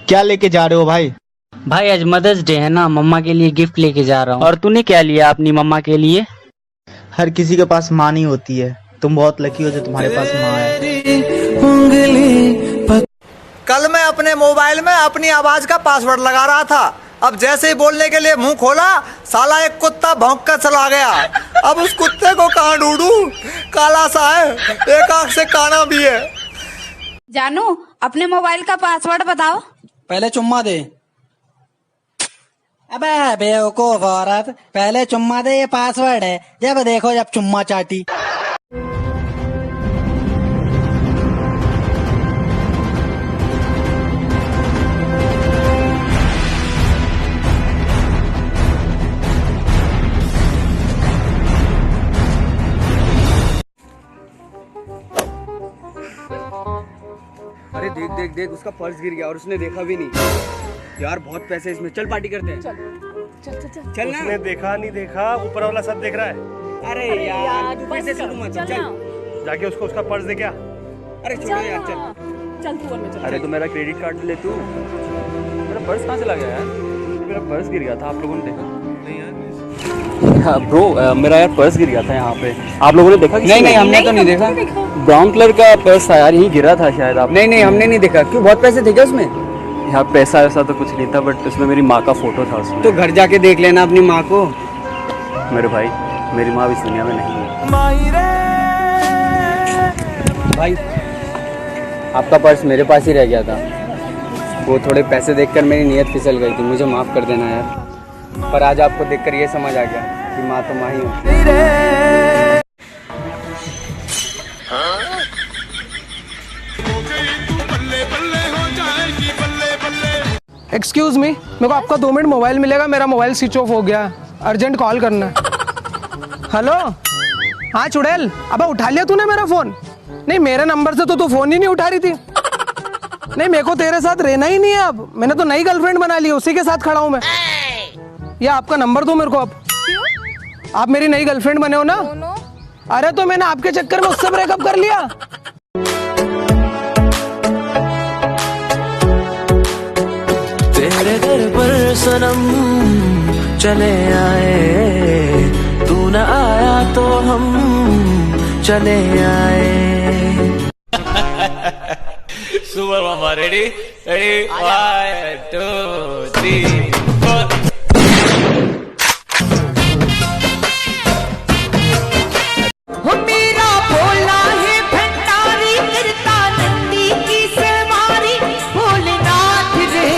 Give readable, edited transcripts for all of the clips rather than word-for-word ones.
क्या लेके जा रहे हो भाई? भाई आज मदर्स डे है ना, मम्मा के लिए गिफ्ट लेके जा रहा हूँ। और तूने क्या लिया अपनी मम्मा के लिए? हर किसी के पास माँ नहीं होती है, तुम बहुत लकी हो जो तुम्हारे पास माँ है। कल मैं अपने मोबाइल में अपनी आवाज का पासवर्ड लगा रहा था। अब जैसे ही बोलने के लिए मुंह खोला, साला एक कुत्ता भौंक कर चला गया। अब उस कुत्ते को कहाँ ढूंढूं? काला सा है, एक आंख से काना भी है। जानू अपने मोबाइल का पासवर्ड बताओ। पहले चुम्मा दे। अबे बेवकूफ औरत, पहले चुम्मा दे, ये पासवर्ड है। जब देखो जब चुम्मा चाटी। अरे देख देख देख, उसका पर्स गिर गया और उसने देखा भी नहीं। यार बहुत पैसे इसमें, चल पार्टी करते हैं। चल चल ना। उसने देखा नहीं देखा, ऊपर वाला सब देख रहा है। अरे यार तू पैसे चलू मत, चल जाके उसको उसका पर्स दे क्या? अरे छोड़ो यार, चल तू में चल। अरे तो मेरा क्रेडिट कार्ड ले तू। मेरा पर्स कहाँ चला गया यार? मेरा पर्स गिर गया था, आप लोगों ने देखा नहीं यार? ब्रो मेरा यार पर्स गिर गया था यहाँ पे, आप लोगों ने देखा? नहीं हमने तो नहीं देखा। ब्राउन कलर का पर्स था यार, यहीं गिरा था शायद। आप नहीं हमने नहीं देखा। क्यों, बहुत पैसे थे क्या उसमें? यार पैसा ऐसा तो कुछ नहीं था, बट उसमें मेरी माँ का फोटो था उसमें। तो घर जाके देख लेना अपनी माँ को। मेरे भाई, मेरी माँ भी दुनिया में नहीं है। भाई आपका पर्स मेरे पास ही रह गया था। वो थोड़े पैसे देखकर मेरी नीयत फिसल गई थी, मुझे माफ़ कर देना यार। पर आज आपको देखकर ये समझ आ गया कि माँ तो माँ ही होती है। एक्सक्यूज मी, मेरे को आपका 2 मिनट मोबाइल मिलेगा? मेरा मोबाइल स्विच ऑफ हो गया, अर्जेंट कॉल करना। हेलो, हाँ चुड़ैल, अबे उठा लिया तूने मेरा फोन? नहीं, मेरे नंबर से तो तू फोन ही नहीं उठा रही थी। नहीं, मेरे को तेरे साथ रहना ही नहीं है अब, मैंने तो नई गर्लफ्रेंड बना ली, उसी के साथ खड़ा हूँ मैं। या आपका नंबर दो मेरे को अब। आप मेरी नई गर्लफ्रेंड बने हो ना? अरे तो मैंने आपके चक्कर में उससे ब्रेकअप कर लिया। तेरे घर पर सनम चले आए, तू न आया तो हम चले आए। सुपर मामा, रेडी रेडी, 1 2 3 4। मेरा भोला है भंडारी, करता नंदी की सवारी, भोलेनाथ रे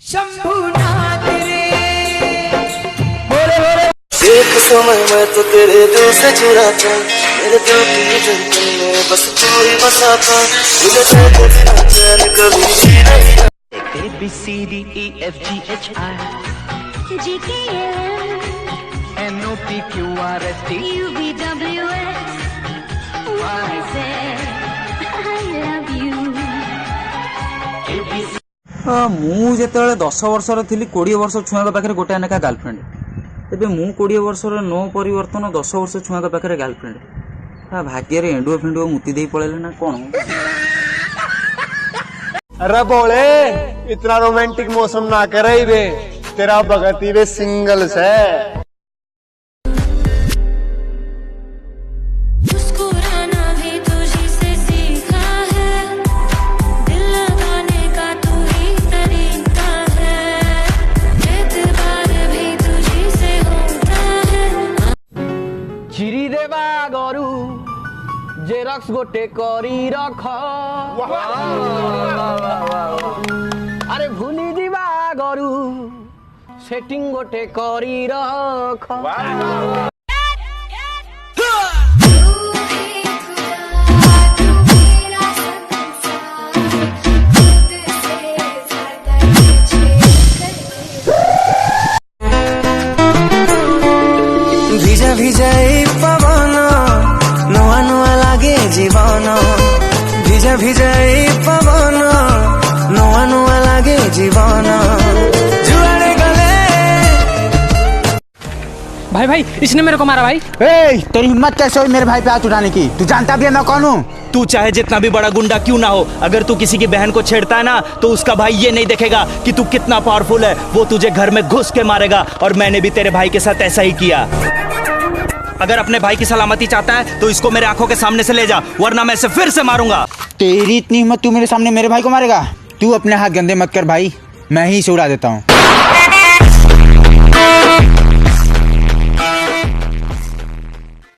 शंभुनाथ रे। एक समय मैं तो तेरे दिल से जुड़ा था, मेरे दिल की धड़कन में बस तू ही बसा था। मुझे तो बिना चैन कभी जी नहीं। ABCDEFGHI NOPQRST UVWX YZ I love you। ମୁଁ ଯେତେବେଳେ 10 ବର୍ଷର ଥିଲି, 20 ବର୍ଷ ଛୁଆଙ୍କ ପାଖରେ ଗୋଟାଏ ଲେଖା ଗାର୍ଲଫ୍ରେଣ୍ଡ। ଏବେ ମୁଁ 20 ବର୍ଷର ନ ପରିବର୍ତ୍ତନ, 10 ବର୍ଷ ଛୁଆଙ୍କ ପାଖରେ ଗାର୍ଲଫ୍ରେଣ୍ଡ। ଭାଗ୍ୟରେ ଏଣ୍ଡୁଅ ଫେଣ୍ଡୁଅ ମୁତି ଦେଇ ପଳେଇଲେ ନା କଣ? अरे बोले, इतना रोमांटिक मौसम ना करे बे, तेरा भगत ही वे सिंगल्स है। चिरी देवा गरु जेरक्स गोटे करी रख, अरे भूली दिवा गरु सेटिंग गोटे करी रख। ভিজা ভিজা এই পবন, নয়া নয়া লাগে জীবন। ভিজা ভিজা এই পবন, নয়া নয়া লাগে জীবন। जुआरे गले। भाई भाई, इसने मेरे को मारा भाई। तेरी हिम्मत कैसे हुई मेरे भाई पे हाथ उठाने की? तू जानता भी है मैं कौन हूँ? तू चाहे जितना भी बड़ा गुंडा क्यों ना हो, अगर तू किसी की बहन को छेड़ता है ना तो उसका भाई ये नहीं देखेगा कि तू कितना पावरफुल है, वो तुझे घर में घुस के मारेगा। और मैंने भी तेरे भाई के साथ ऐसा ही किया। अगर अपने भाई की सलामती चाहता है तो इसको मेरे आंखों के सामने से ले जा, वरना मैं इसे फिर से मारूंगा। तेरी इतनी हिम्मत, तू मेरे सामने मेरे भाई को मारेगा? तू अपने हाथ गंदे मत कर भाई, मैं ही इसे उड़ा देता हूँ।